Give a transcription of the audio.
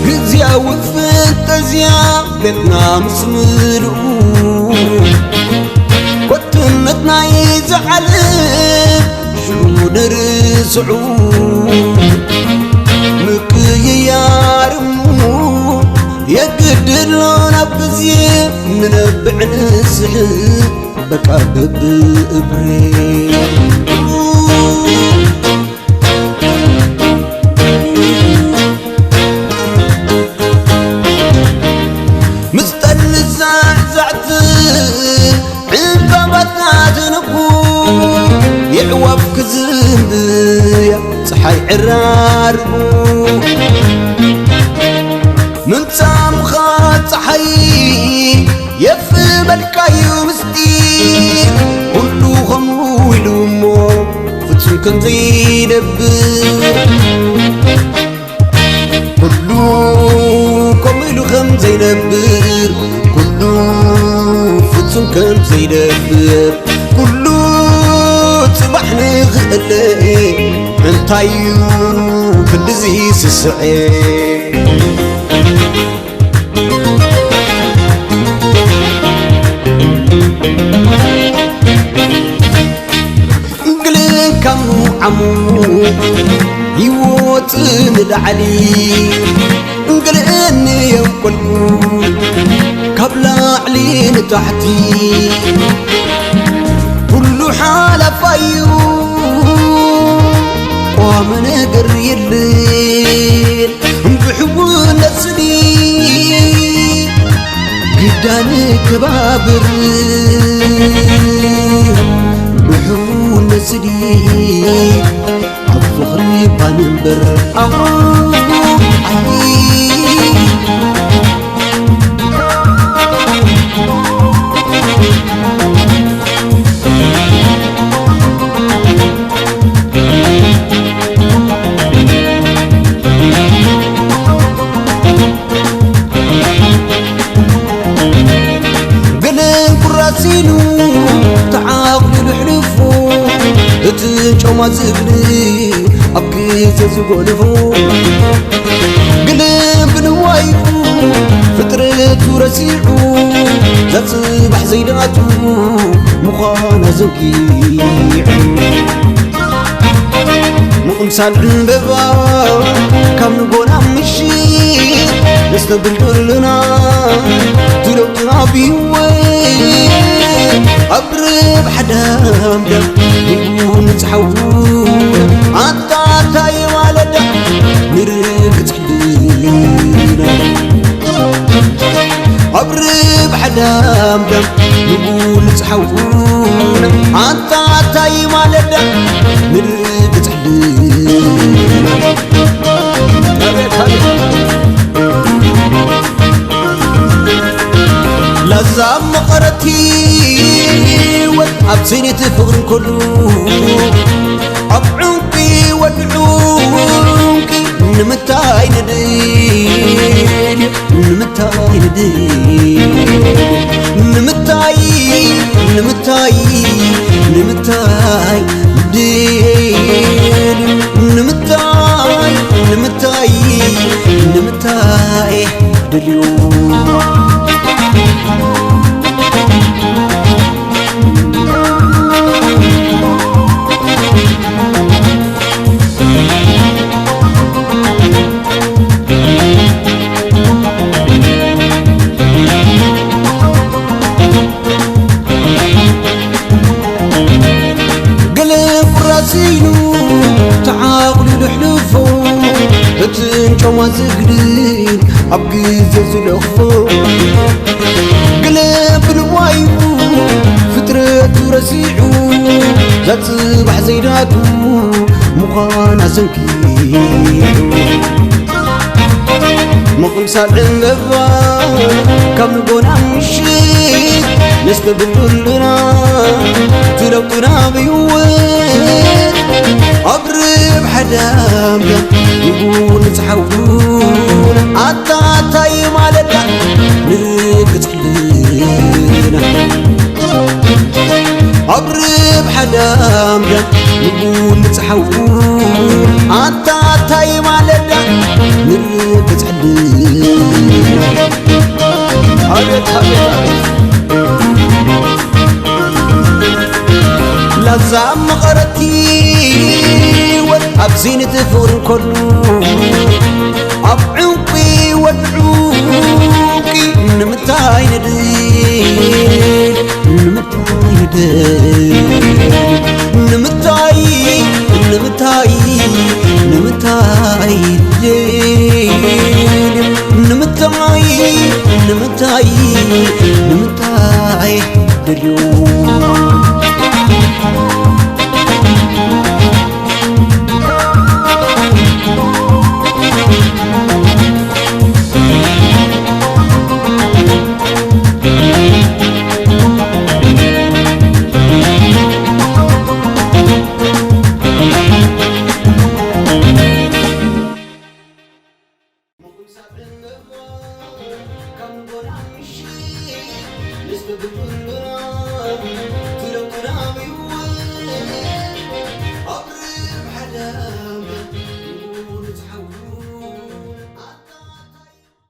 جزيا وفانتازيا بيتنا مسمرو كتنتنا يزعل شو نرسعو مكي يارمو يقدرنا بزي منبع نسل بكا ببقبري يعوف كذب يا صحي عراربو من سام خات صحي يف بالكايو مستي كله خمو يلومو فتسو كان زي دبر كله كميلو خم زي دبر كله فتسو كان زي دبر كله صبحني غلي انتايو بدزي سسعي انقلن كمو عمو يوت مدعلي انقلن يوكلو كبلا علين تحتي كل حالة فيو ومن قري الليل بحبون السنين قداني كبابر بحبون السنين عالفخري بانبر ما زغني أبكي تزغلفو قلب نوايفو فترة ورسيعو ذات صبح زيناتو مخانا زكيع مقمسان عنببا كم نقونا مشي نستبدل لنا تلوتنا بيوين أبرب حدام دم نقول نتحول عطاطاي والدا نرق تحدينا أبرب حدام دم نقول نتحول عطاطاي والدا نرق تحدينا لازم مقرتي أبسيني تفغر كله أبعنكي وادعونكي نمتاي نديل نمتاي نديل نمتاي نمتاي نمتاي نديل نمتاي نمتاي نمتاي دليو ما زغلين أبقي زلخو قلب الوايو فترة ورسيعو ذات صبح زيناتو مخانا زنكي مقمسان عنببا كم نقونا مشي نستبدل لنا تلوتنا بيوين أقرب حدام جا نقول نتحول أنت تايم على دا نربط عدل هابت لازم مغرتي والأب زينة فور كله أب عوقي والعوقي نمتاي ندير نمتاي ندير نمتاي نمتاي نمتاي ندير نمتاي نمتاي نمتاي ندير